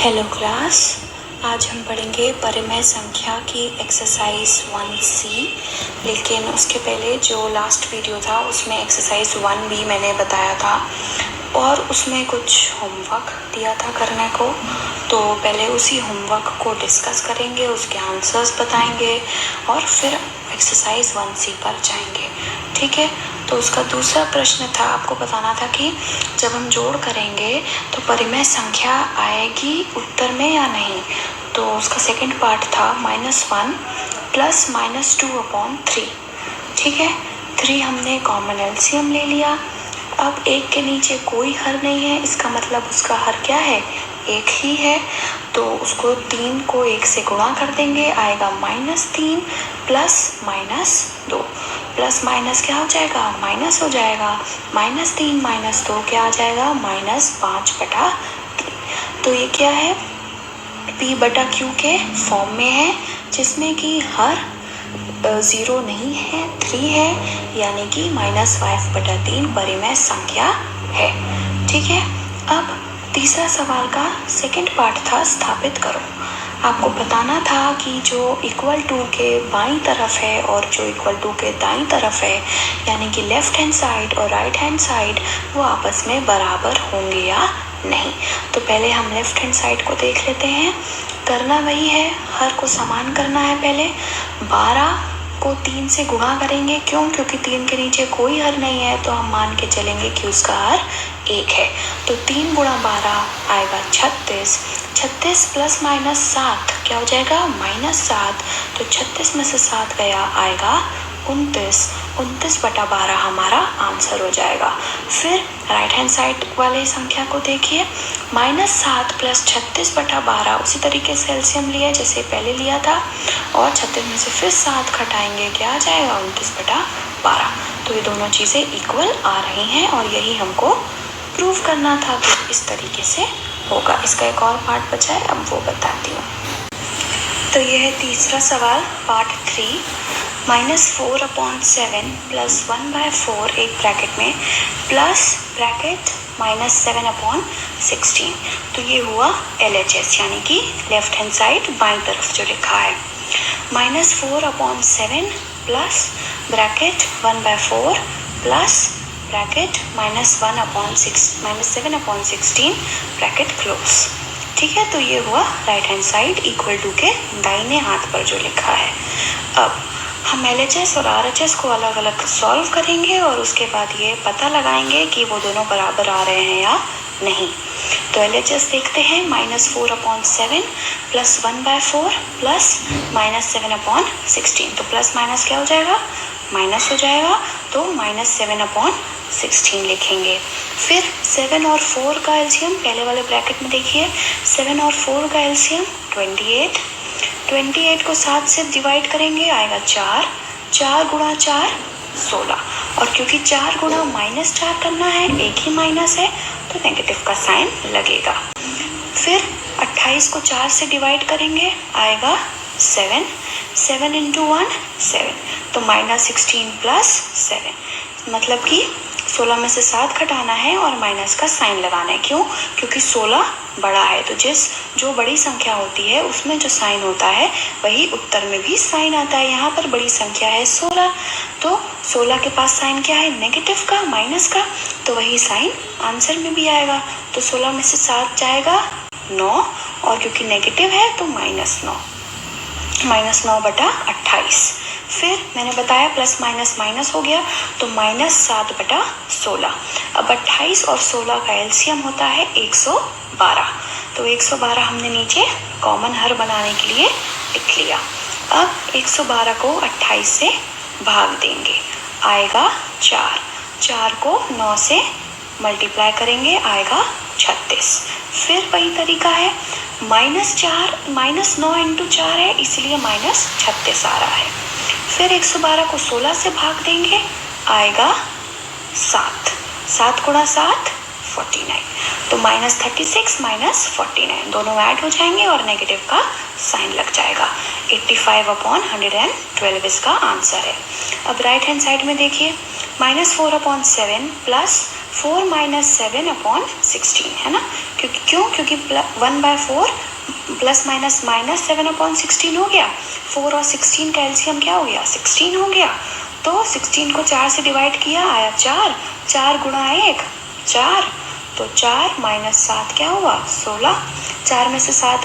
Hello class, आज हम पढ़ेंगे परिमेय संख्या की एक्सरसाइज 1C। लेकिन उसके पहले जो लास्ट वीडियो था उसमें एक्सरसाइज 1B मैंने बताया था और उसमें कुछ होमवर्क दिया था करने को। तो पहले उसी होमवर्क को डिस्कस करेंगे, उसके आंसर्स बताएंगे और फिर एक्सरसाइज 1C पर जाएंगे। ठीक है, तो उसका दूसरा प्रश्न था, आपको बताना था कि जब हम जोड़ करेंगे तो परिमेय संख्या आएगी उत्तर में या नहीं। तो उसका सेकंड पार्ट था -1 प्लस -2/3। ठीक है, 3 हमने कॉमन एलसीएम ले लिया। अब एक के नीचे कोई हर नहीं है, इसका मतलब उसका हर क्या है, एक ही है। तो उसको 3 को 1 से गुणा कर देंगे, आएगा -3 प्लस -2। प्लस माइनस क्या हो जाएगा, माइनस हो जाएगा। -3 -2 क्या आ जाएगा, -5/3। तो ये क्या है, P/Q के फॉर्म में है, जिसमें कि हर 0 नहीं है, 3 है, यानी कि -5/3 परिमेय संख्या है। ठीक है, अब तीसरा सवाल का सेकंड पार्ट था, स्थापित करो। आपको बताना था कि जो इक्वल टू के बाईं तरफ है और जो इक्वल टू के दाईं तरफ है, यानी कि लेफ्ट हैंड साइड और राइट हैंड साइड, वो आपस में बराबर होंगे या नहीं। तो पहले हम लेफ्ट हैंड साइड को देख लेते हैं। करना वही है, हर को समान करना है। पहले 12 को 3 से गुणा करेंगे, क्यों, क्योंकि 3 के नीचे कोई हर नहीं है, तो हम मान के चलेंगे कि उसका हर 1 है। तो 3 × 12 आएगा 36। 36 प्लस -7 क्या हो जाएगा, -7। तो 36 में से 7 गया, आएगा 29। 29/12 हमारा आंसर हो जाएगा। फिर राइट हैंड साइड वाले संख्या को देखिए, -7 प्लस 36/12, उसी तरीके से एलसीएम लिया जैसे पहले लिया था, और 36 में से फिर 7 घटाएंगे, क्या आ जाएगा, 29/12। तो ये दोनों चीज़ें इक्वल आ रही हैं और यही हमको प्रूव करना था। तो इस तरीके से होगा। इसका एक और पार्ट बचा है, अब वो बताती हूँ। तो यह है तीसरा सवाल, पार्ट 3। -4/7 प्लस 1/4 एक ब्रैकेट में प्लस ब्रैकेट -7/16। तो ये हुआ LHS, यानी कि लेफ्ट हैंड साइड बाईं तरफ जो लिखा है। -4/7 plus bracket 1/4 plus bracket -7/16 bracket close. ठीक है, तो ये हुआ right hand side equal to के दाहिने हाथ पर जो लिखा है। अब हम LHS और RHS को अलग अलग सॉल्व करेंगे और उसके बाद ये पता लगाएंगे कि वो दोनों बराबर आ रहे हैं या नहीं। तो LHS देखते हैं, -4/7 प्लस 1/4 प्लस -7/16। तो प्लस माइनस क्या हो जाएगा, माइनस हो जाएगा, तो -7/16 लिखेंगे। फिर 7 और 4 का एलसीएम पहले वाले ब्रैकेट में देखिए, 7 और 4 का एलसीएम 28। 28 को 7 से डिवाइड करेंगे, आएगा 4। 4 × 4 16। और क्योंकि 4 गुणा -4 करना है, एक ही माइनस है, तो नेगेटिव का साइन लगेगा। फिर 28 को 4 से डिवाइड करेंगे, आएगा 7। 7 × 1 7, तो -16 प्लस 7, मतलब कि 16 में से 7 घटाना है और माइनस का साइन लगाना है। क्यों, क्योंकि 16 बड़ा है, तो जो बड़ी संख्या होती है उसमें जो साइन होता है वही उत्तर में भी साइन आता है। यहाँ पर बड़ी संख्या है 16, तो 16 के पास साइन क्या है, नेगेटिव का, माइनस का, तो वही साइन आंसर में भी आएगा। तो 16 में से 7 जाएगा 9, और क्योंकि नेगेटिव है तो -9, -9/28। फिर मैंने बताया प्लस माइनस माइनस हो गया, तो -7/16। अब 28 और 16 का एलसीएम होता है 112। तो 112 हमने नीचे कॉमन हर बनाने के लिए लिख लिया। अब 112 को 28 से भाग देंगे, आएगा 4। 4 को 9 से मल्टीप्लाई करेंगे, आएगा 36। फिर वही तरीका है, -4 -9 × 4 है, इसलिए -36 आ रहा है। फिर 112 को 16 से भाग देंगे, आएगा 7। 7 × 7 49, तो -36 -49 दोनों ऐड हो जाएंगे और नेगेटिव का साइन लग जाएगा। 85/112 इसका आंसर है। अब राइट हैंड साइड में देखिए, -4/7 प्लस 4 - 7/16 है ना, क्योंकि 1/4 प्लस माइनस माइनस 7/16 हो गया। 4 और 16 का एलसीएम क्या हो गया? 16 हो गया। तो 16 को 4 से डिवाइड किया, आया 4। 4 गुणा 1 4, तो 4 माइनस 7 क्या हुआ? 16। 4 में से 7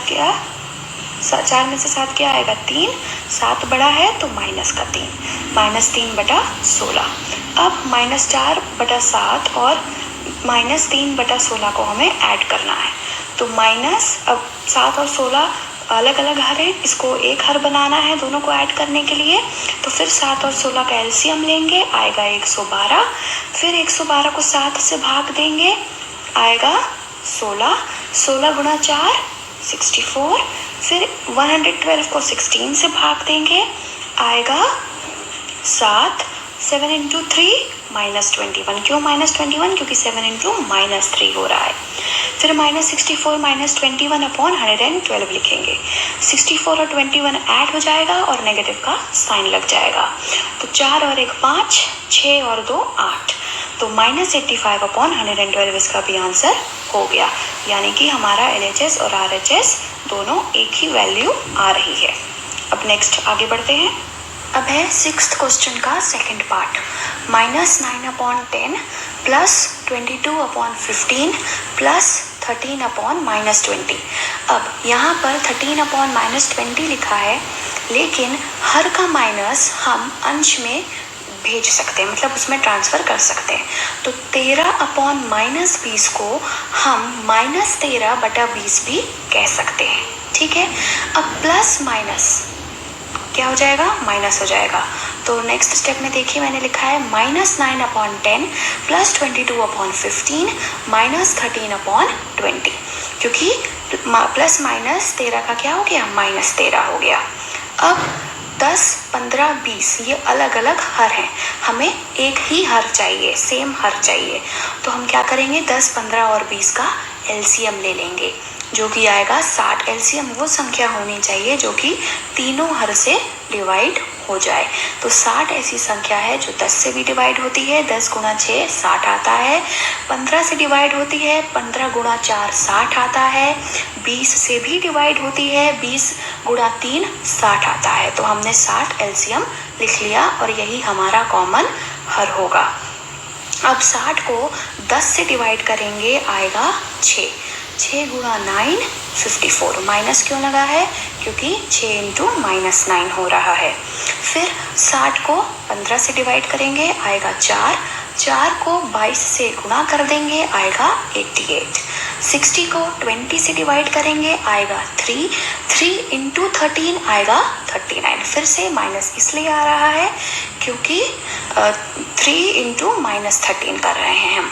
क्या आएगा? 3। 7 बड़ा है तो माइनस का 3, -3/16। अब -4/7 और -3/16 को हमें ऐड करना है। तो अब 7 और 16 अलग अलग हर है, इसको एक हर बनाना है दोनों को ऐड करने के लिए। तो फिर 7 और 16 का एलसीएम लेंगे, आएगा 112। फिर 112 को 7 से भाग देंगे, आएगा 16। 16 गुणा 4 64। फिर 112 को 16 से भाग देंगे, आएगा 7। 7 × 3 -21। क्यों -21? क्योंकि 7 × -3 हो रहा है। फिर -64 -21/112 लिखेंगे। 64 और 21 ऐड हो जाएगा और नेगेटिव का साइन लग जाएगा। तो 4 और 1 5, 6 और 2 8, तो -85/112 इसका भी आंसर हो गया। यानी कि हमारा LHS और RHS दोनों एक ही वैल्यू आ रही है। अब नेक्स्ट आगे बढ़ते हैं। अब है 6th क्वेश्चन का सेकंड पार्ट। -9/10 plus 22/15 plus 13/-20। अब यहाँ पर 13/-20 लिखा है, लेकिन हर का माइनस हम अंश में भेज सकते हैं, मतलब उसमें ट्रांसफ़र कर सकते हैं। तो 13/-20 को हम -13/20 भी कह सकते हैं। ठीक है। अब प्लस माइनस क्या हो जाएगा? माइनस हो जाएगा। तो नेक्स्ट स्टेप में देखिए मैंने लिखा है -9/10 प्लस 22/15 -13/20, क्योंकि प्लस माइनस 13 का क्या हो गया? -13 हो गया। अब 10, 15, 20 ये अलग अलग हर हैं, हमें एक ही हर चाहिए, सेम हर चाहिए। तो हम क्या करेंगे? 10, 15 और 20 का एलसीएम ले लेंगे, जो कि आएगा 60। एलसीएम वो संख्या होनी चाहिए जो कि तीनों हर से डिवाइड हो जाए। तो 60 ऐसी संख्या है जो 10 से भी डिवाइड होती है, 10 गुणा 6 60 आता है। 15 से डिवाइड होती है, 15 गुणा 4 60 आता है। 20 से भी डिवाइड होती है, 20 गुणा 3 60 आता है। तो हमने 60 एलसीएम लिख लिया और यही हमारा कॉमन हर होगा। अब 60 को 10 से डिवाइड करेंगे, आएगा 6। 6 गुणा 9 54। माइनस क्यों लगा है? क्योंकि 6 × -9 हो रहा है। फिर 60 को 15 से डिवाइड करेंगे, आएगा 4। 4 को 22 से गुणा कर देंगे, आएगा 88। 60 को 20 से डिवाइड करेंगे, आएगा 3। 3 × 13 आएगा 39। फिर से माइनस इसलिए आ रहा है क्योंकि 3 × -13 कर रहे हैं हम।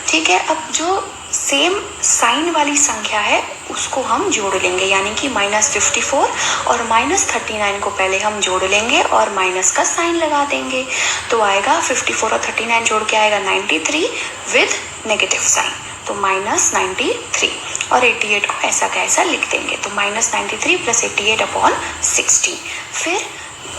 ठीक है। अब जो सेम साइन वाली संख्या है उसको हम जोड़ लेंगे, यानी कि -54 और -39 को पहले हम जोड़ लेंगे और माइनस का साइन लगा देंगे। तो आएगा 54 और 39 जोड़ के आएगा 93 विद नेगेटिव साइन, तो -93। और 88 को ऐसा का ऐसा लिख देंगे, तो -93 + 88/60। फिर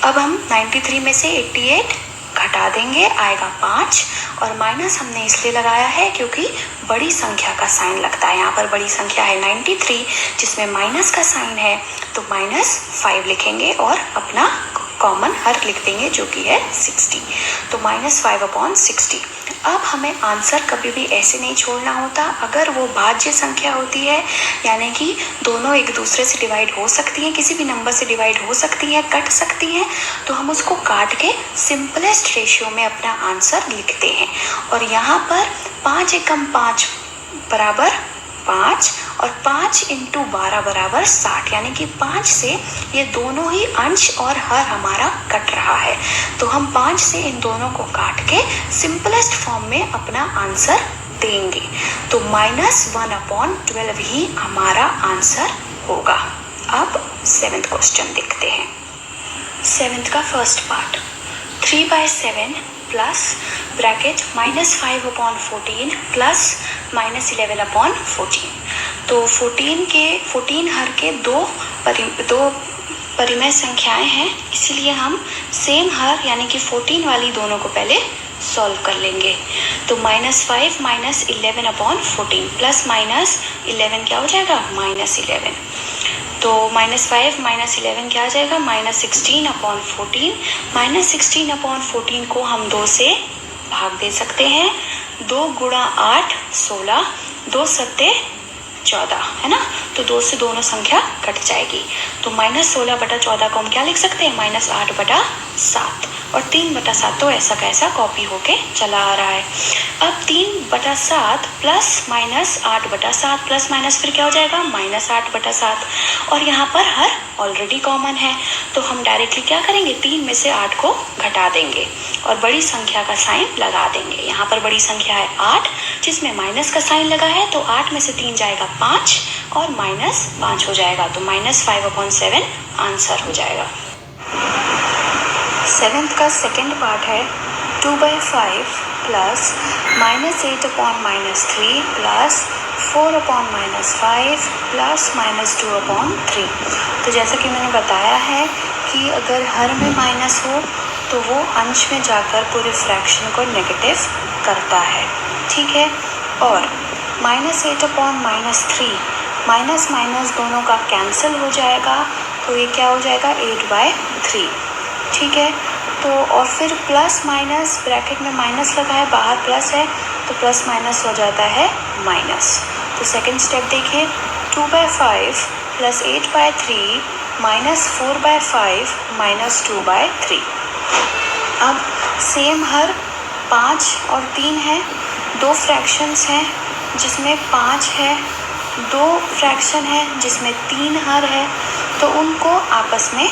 अब हम 93 में से 88 घटा देंगे, आएगा 5। और माइनस हमने इसलिए लगाया है क्योंकि बड़ी संख्या का साइन लगता है। यहाँ पर बड़ी संख्या है 93 जिसमें माइनस का साइन है, तो -5 लिखेंगे और अपना कॉमन हर लिख देंगे जो कि है 60। तो -5/60। अब हमें आंसर कभी भी ऐसे नहीं छोड़ना होता। अगर वो भाज्य संख्या होती है, यानी कि दोनों एक दूसरे से डिवाइड हो सकती हैं, किसी भी नंबर से डिवाइड हो सकती हैं, कट सकती हैं, तो हम उसको काट के सिंपलेस्ट रेशियो में अपना आंसर लिखते हैं। और यहाँ पर 5 एकम 5 बराबर 5 और 5 × 12 बराबर 60, यानी कि 5 से ये दोनों ही अंश और हर हमारा कट रहा है। तो हम 5 से इन दोनों को काट के सिंपलेस्ट फॉर्म में अपना आंसर देंगे। तो -1/12 ही हमारा आंसर होगा। अब 7th क्वेश्चन देखते हैं। 7th का first part, 3/7 plus bracket -5/14 plus -11/14। तो 14 हर के दो परिमेय संख्याएं हैं, इसीलिए हम सेम हर यानी कि 14 वाली दोनों को पहले सॉल्व कर लेंगे। तो -5 माइनस 11/14 प्लस माइनस 11 क्या हो जाएगा, -11। तो -5 माइनस 11 क्या आ जाएगा, -16/14। -16/14 को हम 2 से भाग दे सकते हैं। 2 गुणा 8 16, 2 सत्ते 14, है ना। तो 2 से दोनों संख्या कट जाएगी। तो -16/14 को हम क्या लिख सकते हैं, -8/7। और 3/7 तो ऐसा कैसा कॉपी होके चला आ रहा है। अब 3/7 प्लस माइनस 8/7 प्लस माइनस फिर क्या हो जाएगा, -8/7। और यहाँ पर हर ऑलरेडी कॉमन है, तो हम डायरेक्टली क्या करेंगे, 3 में से 8 को घटा देंगे और बड़ी संख्या का साइन लगा देंगे। यहाँ पर बड़ी संख्या है 8, जिसमें माइनस का साइन लगा है, तो 8 में से 3 जाएगा 5 और -5 हो जाएगा। तो -5/7 आंसर हो जाएगा। 7th का सेकेंड पार्ट है 2/5 प्लस -8/-3 प्लस 4/-5 प्लस -2/3। तो जैसा कि मैंने बताया है कि अगर हर में माइनस हो तो वो अंश में जाकर पूरे फ्रैक्शन को नेगेटिव करता है, ठीक है। और -8/-3 माइनस माइनस दोनों का कैंसिल हो जाएगा, तो ये क्या हो जाएगा, 8/3, ठीक है। तो और फिर प्लस माइनस, ब्रैकेट में माइनस लगा है, बाहर प्लस है, तो प्लस माइनस हो जाता है माइनस। तो सेकंड स्टेप देखिए, 2/5 प्लस 8/3 माइनस 4/5 माइनस 2/3। अब सेम हर 5 और 3 है, 2 फ्रैक्शंस हैं जिसमें 5 है, 2 फ्रैक्शन है जिसमें 3 हर है, तो उनको आपस में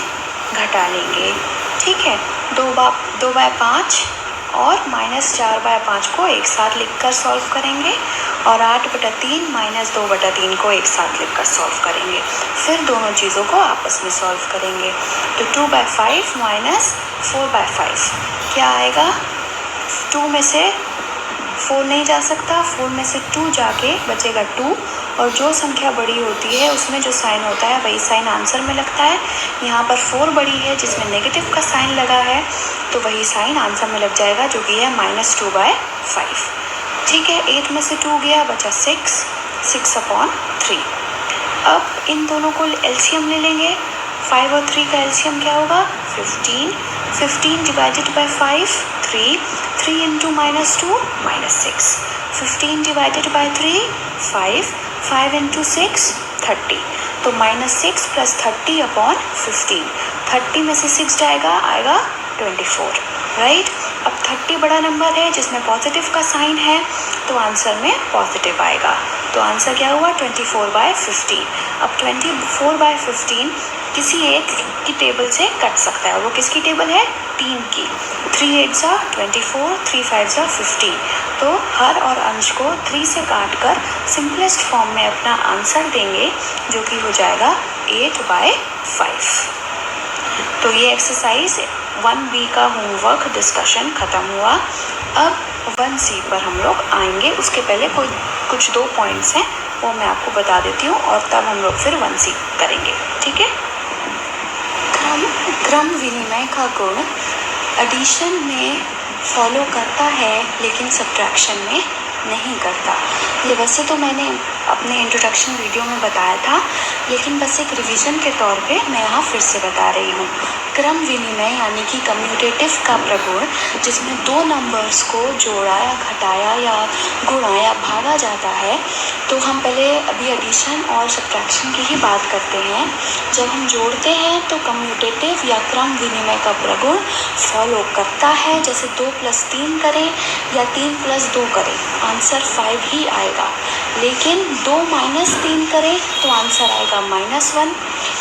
घटा लेंगे, ठीक है। 2/5 और -4/5 को एक साथ लिखकर सॉल्व करेंगे और 8/3 माइनस 2/3 को एक साथ लिखकर सॉल्व करेंगे। फिर दोनों चीज़ों को आपस में सॉल्व करेंगे। तो 2/5 माइनस 4/5 क्या आएगा, 2 में से 4 नहीं जा सकता, 4 में से 2 जाके बचेगा 2, और जो संख्या बड़ी होती है उसमें जो साइन होता है वही साइन आंसर में लगता है। यहाँ पर 4 बड़ी है जिसमें नेगेटिव का साइन लगा है, तो वही साइन आंसर में लग जाएगा जो कि है -2/5, ठीक है। 8 में से 2 गया, बचा 6, 6/3। अब इन दोनों को एलसीएम ले लेंगे। 5 और 3 का एलसीएम क्या होगा, 15, 15 divided by 5 3, 3 into -2 -6, 15 divided by 3 5, 5 into 6 30। तो -6 प्लस 30/15, 30 में से 6 जाएगा, आएगा 24, राइट। अब 30 बड़ा नंबर है जिसमें पॉजिटिव का साइन है, तो आंसर में पॉजिटिव आएगा। तो आंसर क्या हुआ, 24/15। अब 24/15 किसी एक की टेबल से कट सकता है, वो किसकी टेबल है, 3 की। 3 8 24, 3 5 15। तो हर और अंश को 3 से काट कर सिंपलेस्ट फॉर्म में अपना आंसर देंगे, जो कि हो जाएगा 8/5। तो ये एक्सरसाइज 1B का होमवर्क डिस्कशन ख़त्म हुआ। अब 1C पर हम लोग आएंगे, उसके पहले कुछ 2 पॉइंट्स हैं वो मैं आपको बता देती हूँ, और तब हम लोग फिर 1C करेंगे, ठीक है। क्रम विनिमय का गुण एडिशन में फॉलो करता है लेकिन सब्ट्रैक्शन में नहीं करता। ये वैसे तो मैंने अपने इंट्रोडक्शन वीडियो में बताया था, लेकिन बस एक रिवीजन के तौर पे मैं यहाँ फिर से बता रही हूँ। क्रम विनिमय यानी कि कम्यूटेटिव का प्रगुण, जिसमें 2 नंबर्स को जोड़ा या घटाया या गुणा या भागा जाता है। तो हम पहले अभी एडिशन और सब्ट्रैक्शन की ही बात करते हैं। जब हम जोड़ते हैं तो कम्यूटेटिव या क्रम विनिमय का प्रगुण फॉलो करता है, जैसे 2 + 3 करें या 3 + 2 करें, आंसर 5 ही आएगा। लेकिन 2 - 3 करें तो आंसर आएगा -1,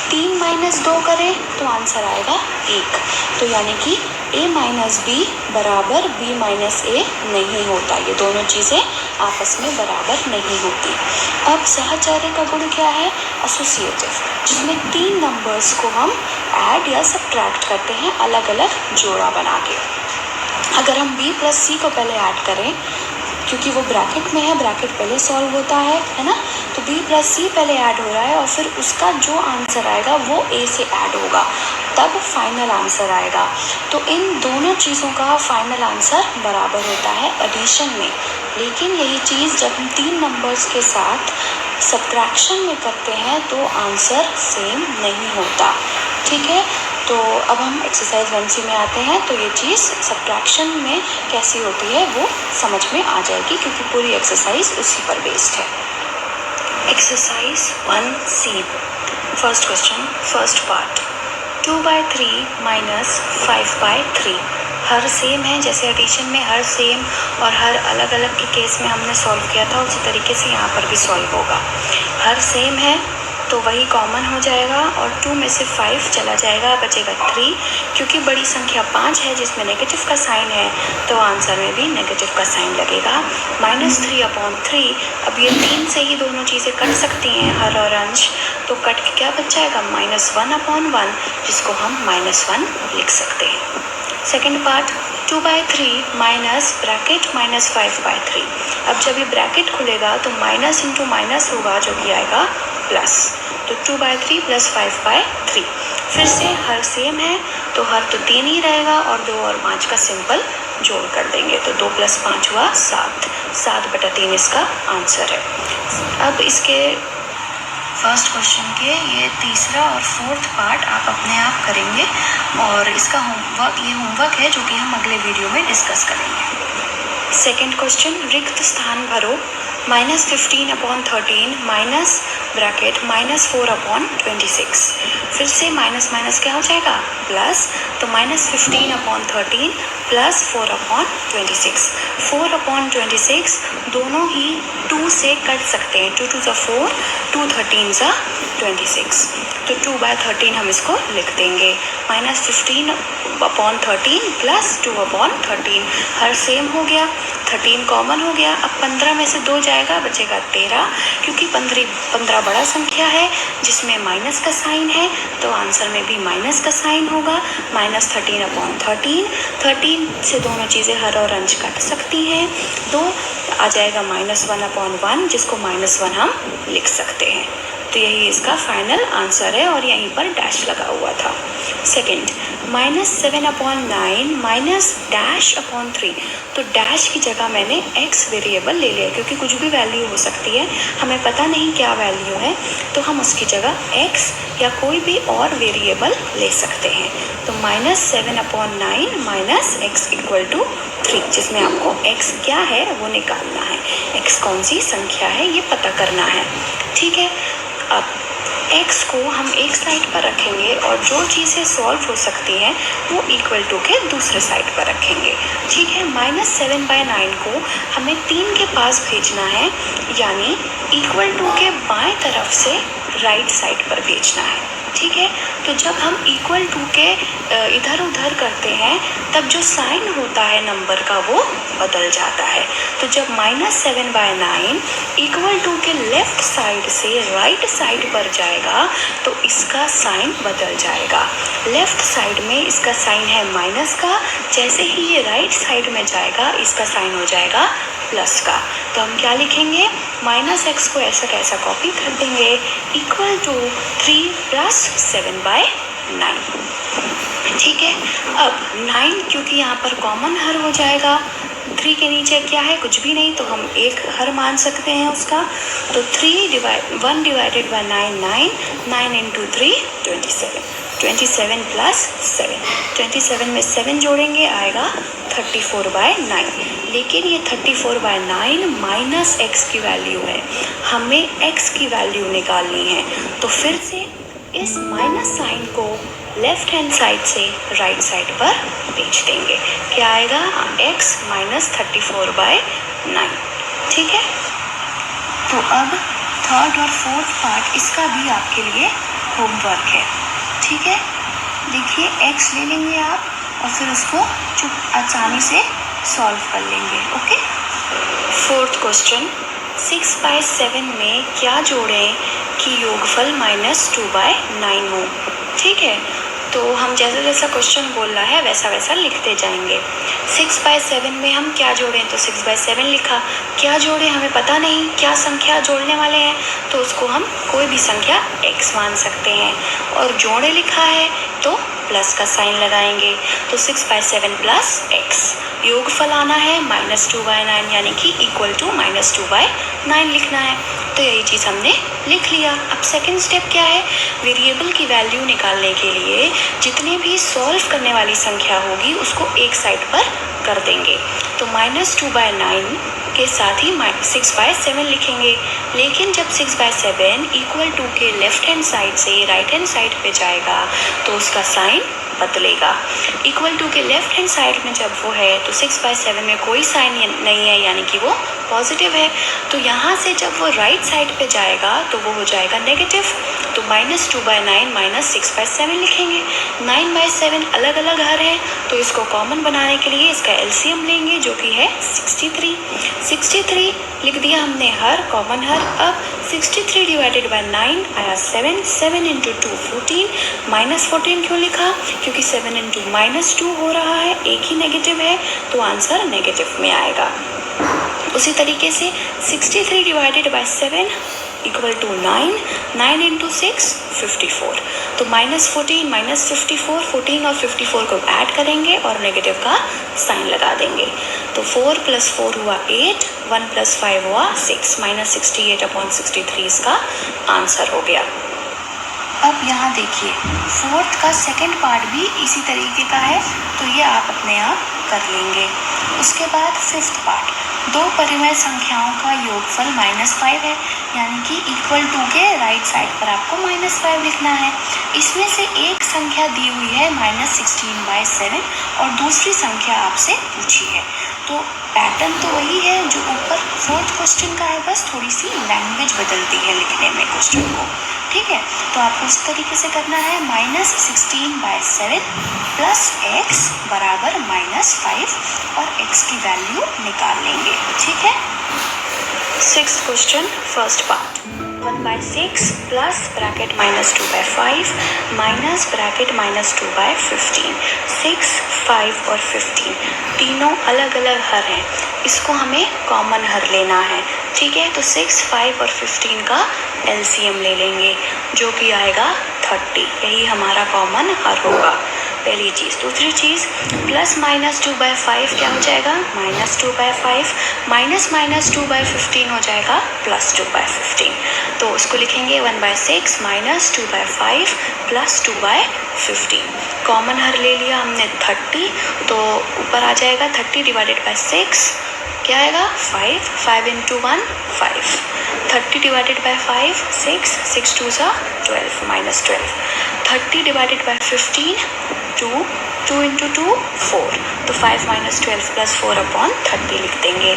3 - 2 करें तो आंसर आएगा 1। तो यानी कि a - b बराबर b - a नहीं होता, ये दोनों चीज़ें आपस में बराबर नहीं होती। अब सहचार्य का गुण क्या है, एसोसिएटिव, जिसमें 3 नंबर्स को हम ऐड या सब्ट्रैक्ट करते हैं अलग अलग जोड़ा बना के। अगर हम b + c को पहले ऐड करें, क्योंकि वो ब्रैकेट में है, ब्रैकेट पहले सॉल्व होता है ना, तो b प्लस सी पहले ऐड हो रहा है और फिर उसका जो आंसर आएगा वो a से ऐड होगा, तब फाइनल आंसर आएगा। तो इन दोनों चीज़ों का फाइनल आंसर बराबर होता है एडिशन में। लेकिन यही चीज़ जब हम 3 नंबर्स के साथ सब्ट्रैक्शन में करते हैं तो आंसर सेम नहीं होता। ठीक है, तो अब हम एक्सरसाइज 1C में आते हैं। तो ये चीज़ सब्ट्रैक्शन में कैसी होती है वो समझ में आ जाएगी, क्योंकि पूरी एक्सरसाइज उसी पर बेस्ड है। Exercise 1C, first question, first part. 2/3 minus 5/3 हर सेम है, जैसे एडिशन में हर सेम और हर अलग अलग के केस में हमने सॉल्व किया था, उसी तरीके से यहाँ पर भी सॉल्व होगा। हर सेम है तो वही कॉमन हो जाएगा और 2 में से 5 चला जाएगा, बचेगा 3। क्योंकि बड़ी संख्या 5 है जिसमें नेगेटिव का साइन है तो आंसर में भी नेगेटिव का साइन लगेगा। -3/3, अब ये 3 से ही दोनों चीज़ें कट सकती हैं, हर और अंश, तो कट के क्या बच जाएगा, -1/1, जिसको हम -1 लिख सकते हैं। Second part, 2/3 minus bracket -5/3। अब जब ये ब्रैकेट खुलेगा तो माइनस इंटू माइनस होगा जो कि आएगा प्लस, तो 2/3 प्लस 5/3। फिर से हर सेम है तो हर तो 3 ही रहेगा और 2 और 5 का सिंपल जोड़ कर देंगे, तो 2 + 5 हुआ 7, 7/3 इसका आंसर है। अब इसके फर्स्ट क्वेश्चन के ये तीसरा और फोर्थ पार्ट आप अपने आप करेंगे और इसका होमवर्क है जो कि हम अगले वीडियो में डिस्कस करेंगे। सेकेंड क्वेश्चन, रिक्त स्थान भरो, -15/13 माइनस ब्रैकेट -4/26। फिर से माइनस माइनस क्या हो जाएगा, प्लस, तो -15/13 प्लस 4/26। 4/26 दोनों ही 2 से कट सकते हैं, 2 × 2 = 4, 2 × 13 = 26, तो 2/13 हम इसको लिख देंगे। -15/13 प्लस 2/13, हर सेम हो गया, 13 कॉमन हो गया। अब 15 में से 2 जाएगा, बचेगा 13, क्योंकि 15 बड़ा संख्या है जिसमें माइनस का साइन है तो आंसर में भी माइनस का साइन होगा। -13/13, 13 से दोनों चीज़ें हर और अंश कट सकती हैं, तो आ जाएगा -1/1, जिसको -1 हम लिख सकते हैं। तो यही इसका फाइनल आंसर है और यहीं पर डैश लगा हुआ था। सेकंड, -7/9 माइनस -3, तो डैश की जगह मैंने x वेरिएबल ले लिया, क्योंकि कुछ भी वैल्यू हो सकती है, हमें पता नहीं क्या वैल्यू है, तो हम उसकी जगह x या कोई भी और वेरिएबल ले सकते हैं। तो -7/9 माइनस x = 3, जिसमें आपको x क्या है वो निकालना है, x कौन सी संख्या है ये पता करना है। ठीक है, अब x को हम एक साइड पर रखेंगे और जो चीज़ें सॉल्व हो सकती हैं वो = के दूसरे साइड पर रखेंगे। ठीक है, -7/9 को हमें 3 के पास भेजना है, यानी = के बाएं तरफ से राइट साइड पर भेजना है। ठीक है, तो जब हम = के इधर उधर करते हैं तब जो साइन होता है नंबर का वो बदल जाता है। तो जब -7/9 = के लेफ्ट साइड से राइट साइड पर जाएगा तो इसका साइन बदल जाएगा। लेफ्ट साइड में इसका साइन है माइनस का, जैसे ही ये राइट साइड में जाएगा इसका साइन हो जाएगा प्लस का। तो हम क्या लिखेंगे, -x को ऐसा कैसा कॉपी कर देंगे, = 3 + 7/9। ठीक है, अब 9 क्योंकि यहाँ पर कॉमन हर हो जाएगा, 3 के नीचे क्या है, कुछ भी नहीं, तो हम एक हर मान सकते हैं उसका। तो 1 / 9 9, 9 × 3 27, 27 + 7, 27 में 7 जोड़ेंगे आएगा 34/9। लेकिन ये 34/9 माइनस x की वैल्यू है, हमें x की वैल्यू निकालनी है। तो फिर से इस माइनस साइन को लेफ्ट हैंड साइड से राइट साइड पर भेज देंगे, क्या आएगा, x - 34/9। ठीक है, तो अब थर्ड और फोर्थ पार्ट इसका भी आपके लिए होमवर्क है। ठीक है, देखिए x ले लेंगे आप और फिर उसको चुप आसानी से सॉल्व कर लेंगे। ओके, फोर्थ क्वेश्चन, 6/7 में क्या जोड़ें कि योगफल -2/9 हो। ठीक है, तो हम जैसा जैसा क्वेश्चन बोल रहा है वैसा वैसा लिखते जाएंगे। 6/7 में हम क्या जोड़ें, तो 6/7 लिखा। क्या जोड़ें हमें पता नहीं, क्या संख्या जोड़ने वाले हैं, तो उसको हम कोई भी संख्या x मान सकते हैं। और जोड़े लिखा है तो प्लस का साइन लगाएंगे, तो 6/7 प्लस x। योगफल आना है -2/9 यानी कि इक्वल टू -2/9 लिखना है। तो यही चीज़ हमने लिख लिया। अब सेकंड स्टेप क्या है, वेरिएबल की वैल्यू निकालने के लिए जितने भी सॉल्व करने वाली संख्या होगी उसको एक साइड पर कर देंगे। तो -2/9 के साथ ही 6/7 लिखेंगे। लेकिन जब 6/7 इक्वल टू के लेफ्ट हैंड साइड से राइट हैंड साइड पे जाएगा तो उसका साइन बदलेगा। इक्वल टू के लेफ्ट हैंड साइड में जब वो है तो 6/7 में कोई साइन नहीं है यानी कि वो पॉजिटिव है। तो यहाँ से जब वो राइट साइड पे जाएगा तो वो हो जाएगा नेगेटिव। तो -2/9 -6/7 लिखेंगे। 9/7 अलग अलग हर है तो इसको कॉमन बनाने के लिए इसका एलसीएम लेंगे जो कि है 63। 63 लिख दिया हमने हर, कॉमन हर। अब 63 डिवाइडेड बाय 9 आया 7, 7 इंटू 2 14, -14 क्यों लिखा, क्योंकि 7 इंटू -2 हो रहा है, एक ही नेगेटिव है तो आंसर नेगेटिव में आएगा। उसी तरीके से 63 divided by 7 equal to 9, 9 into 6 54। तो -14 -54, 14 और 54 को ऐड करेंगे और नेगेटिव का साइन लगा देंगे। तो 4 + 4 हुआ 8, 1 + 5 हुआ 6, -68/63 इसका आंसर हो गया। अब यहाँ देखिए फोर्थ का सेकंड पार्ट भी इसी तरीके का है तो ये आप अपने आप कर लेंगे। उसके बाद फिफ्थ पार्ट, दो परिमेय संख्याओं का योगफल -5 है यानी कि इक्वल टू के राइट साइड पर आपको -5 लिखना है। इसमें से एक संख्या दी हुई है -16/7 और दूसरी संख्या आपसे पूछी है। तो पैटर्न तो वही है जो ऊपर फोर्थ क्वेश्चन का है, बस थोड़ी सी लैंग्वेज बदलती है लिखने में क्वेश्चन को। ठीक है, तो आपको इस तरीके से करना है -16/7 प्लस x बराबर -5 और x की वैल्यू निकाल लेंगे। ठीक है, sixth question first part, 1/6 plus bracket -2/5 minus bracket -2/15। 6, 5 और 15 तीनों अलग अलग हर हैं, इसको हमें कॉमन हर लेना है। ठीक है, तो 6, 5 और 15 का एलसीएम ले लेंगे जो कि आएगा 30। यही हमारा कॉमन हर होगा, पहली चीज़। दूसरी चीज़, प्लस -2/5 क्या हो जाएगा, -2/5 माइनस -2/15 हो जाएगा +2/15। तो उसको लिखेंगे 1/6 माइनस 2/5 प्लस 2/15। कॉमन हर ले लिया हमने 30, तो ऊपर आ जाएगा 30 डिवाइडेड बाय 6 क्या आएगा 5, 5 इंटू 1 5, 30 डिवाइडेड बाय 5 6, 6 2 सा 12 -12, 30 डिवाइडेड बाय 15 2, 2 इंटू 2 4, तो 5 - 12 + 4/30 लिख देंगे।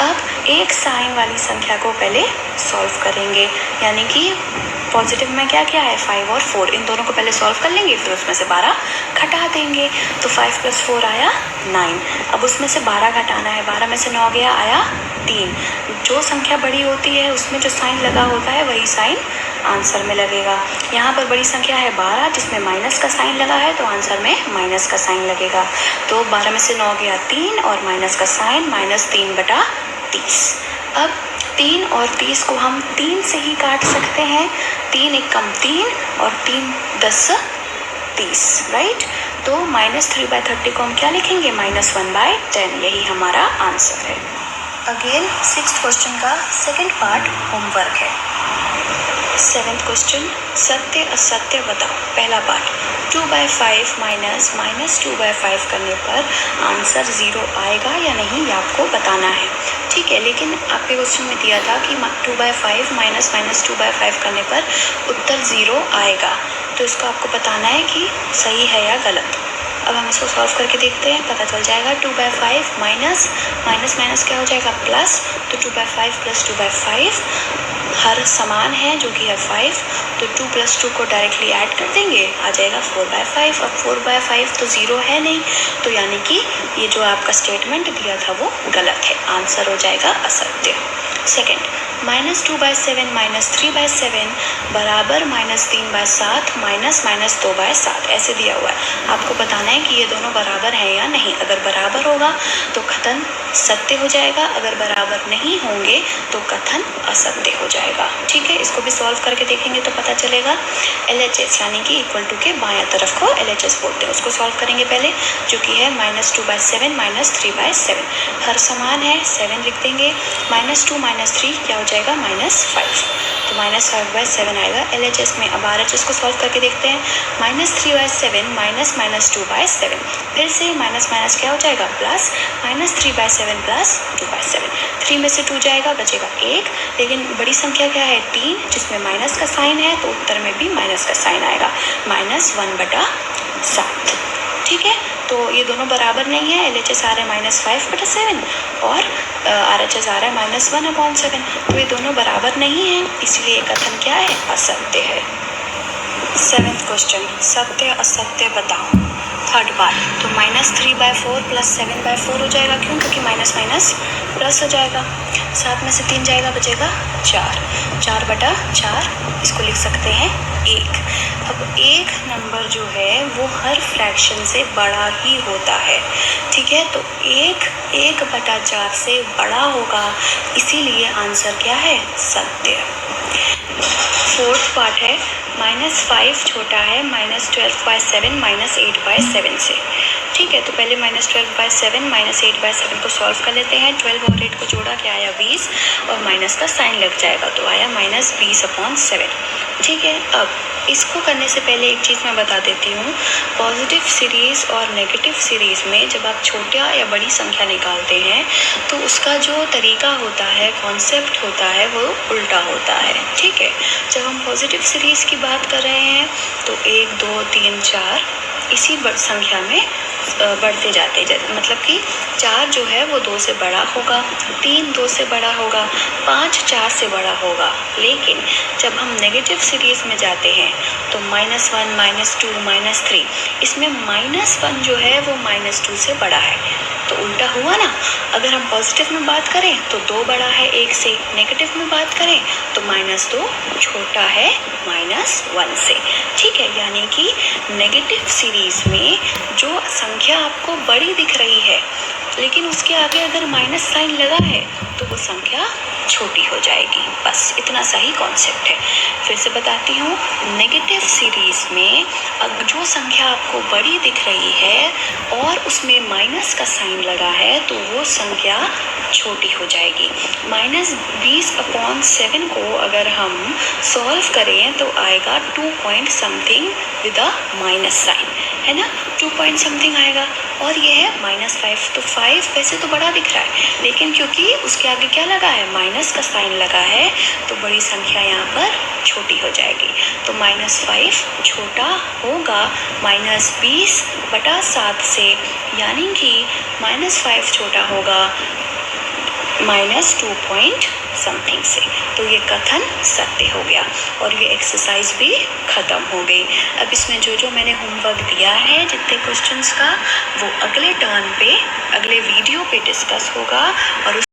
अब एक साइन वाली संख्या को पहले सॉल्व करेंगे, यानी कि पॉजिटिव में क्या क्या है 5 और 4, इन दोनों को पहले सॉल्व कर लेंगे, फिर उसमें से 12 घटा देंगे। तो 5 + 4 आया 9। अब उसमें से 12 घटाना है, 12 में से 9 गया आया 3। जो संख्या बड़ी होती है उसमें जो साइन लगा होता है वही साइन आंसर में लगेगा। यहाँ पर बड़ी संख्या है 12 जिसमें माइनस का साइन लगा है, तो आंसर में माइनस का साइन लगेगा। तो 12 में से 9 गया 3 और माइनस का साइन -3/30। अब 3 और 30 को हम 3 से ही काट सकते हैं, 3 × 3 और 3 × 10 30, राइट। तो -3/30 को हम क्या लिखेंगे -1/10, यही हमारा आंसर है। अगेन सिक्स्थ क्वेश्चन का सेकंड पार्ट होमवर्क है। सेवेंथ क्वेश्चन, सत्य असत्य बताओ। पहला पार्ट, 2/5 माइनस -2/5 करने पर आंसर 0 आएगा या नहीं ये आपको बताना है। ठीक है, लेकिन आपके क्वेश्चन में दिया था कि 2/5 माइनस -2/5 करने पर उत्तर 0 आएगा, तो इसको आपको बताना है कि सही है या गलत। अब हम इसको सॉल्व करके देखते हैं, पता चल जाएगा। 2/5 माइनस माइनस क्या हो जाएगा प्लस, तो 2/5 + 2/5 हर समान है जो कि है 5, तो 2 + 2 को डायरेक्टली ऐड कर देंगे, आ जाएगा 4/5 और 4/5 तो 0 है नहीं, तो यानी कि ये जो आपका स्टेटमेंट दिया था वो गलत है, आंसर हो जाएगा असत्य। सेकंड, -2/7 -3/7 बराबर -3/7 -2/7 ऐसे दिया हुआ है। आपको बताना है कि ये दोनों बराबर हैं या नहीं। अगर बराबर होगा तो कथन सत्य हो जाएगा, अगर बराबर नहीं होंगे तो कथन असत्य हो जाएगा। ठीक है, इसको भी सॉल्व करके देखेंगे तो पता चलेगा। LHS यानी कि इक्वल टू के बायां तरफ को LHS बोलते हैं, उसको सॉल्व करेंगे पहले, जो कि है -2/7 -3/7। हर समान है, 7 लिख देंगे, -2 -3 क्या हो जाएगा -5, तो -5/7 आएगा LHS में। अब RHS को सॉल्व करके देखते हैं, -3/7 -2/7, फिर से माइनस माइनस क्या हो जाएगा प्लस, -3/7 +2/7, 3 में से 2 जाएगा, बचेगा 1। लेकिन बड़ी संख्या क्या है 3, जिसमें माइनस का साइन है, तो उत्तर में भी माइनस का साइन आएगा, -1/7। ठीक है, तो ये दोनों बराबर नहीं है। LHS आ रहा है -5/7 और RHS आ रहा है -1/7, तो ये दोनों बराबर नहीं है, इसलिए कथन क्या है, असत्य है। 7th क्वेश्चन, सत्य असत्य बताओ। थर्ड पार्ट, तो -3/4 + 7/4 हो जाएगा, क्यों, क्योंकि माइनस माइनस प्लस हो जाएगा, 7 में से 3 जाएगा, बचेगा 4, 4/4, इसको लिख सकते हैं 1। अब एक नंबर जो है वो हर फ्रैक्शन से बड़ा ही होता है। ठीक है, तो 1/4 से बड़ा होगा, इसीलिए आंसर क्या है, सत्य। फोर्थ पार्ट है, -5 छोटा है -12/7 -8/7 से। ठीक है, तो पहले -12/7 -8/7 को सॉल्व कर लेते हैं। 12 और 8 को जोड़ा, क्या आया 20, और माइनस का साइन लग जाएगा, तो आया -20/7। ठीक है, अब इसको करने से पहले एक चीज़ मैं बता देती हूँ, पॉजिटिव सीरीज़ और नेगेटिव सीरीज़ में जब आप छोटा या बड़ी संख्या निकालते हैं तो उसका जो तरीका होता है, कॉन्सेप्ट होता है, वो उल्टा होता है। ठीक है, जब हम पॉजिटिव सीरीज़ की बात कर रहे हैं तो 1 2 3 4 इसी संख्या में बढ़ते जाते, मतलब कि 4 जो है वो 2 से बड़ा होगा, 3 2 से बड़ा होगा, 5 4 से बड़ा होगा। लेकिन जब हम नेगेटिव सीरीज़ में जाते हैं तो -1 -2 -3, इसमें -1 जो है वो -2 से बड़ा है, तो उल्टा हुआ ना। अगर हम पॉजिटिव में बात करें तो 2 बड़ा है 1 से, नेगेटिव में बात करें तो -2 छोटा है -1 से। ठीक है, यानी कि नेगेटिव सीरीज़ में जो संख्या आपको बड़ी दिख रही है लेकिन उसके आगे अगर माइनस साइन लगा है तो वो संख्या छोटी हो जाएगी। बस इतना सा ही कॉन्सेप्ट है। फिर से बताती हूँ, नेगेटिव सीरीज़ में अब जो संख्या आपको बड़ी दिख रही है और उसमें माइनस का साइन लगा है तो वो संख्या छोटी हो जाएगी। -20/7 को अगर हम सॉल्व करें तो आएगा 2 point something with a minus sign, है ना, 2 पॉइंट समथिंग आएगा। और ये है -5, तो 5 वैसे तो बड़ा दिख रहा है लेकिन क्योंकि उसके आगे क्या लगा है, माइनस का साइन लगा है, तो बड़ी संख्या यहाँ पर छोटी हो जाएगी। तो -5 छोटा होगा -20/7 से, यानी कि -5 छोटा होगा -2 पॉइंट समथिंग से। तो ये कथन सत्य हो गया और ये एक्सरसाइज भी ख़त्म हो गई। अब इसमें जो जो मैंने होमवर्क दिया है जितने क्वेश्चंस का, वो अगले टर्न पे, अगले वीडियो पे डिस्कस होगा और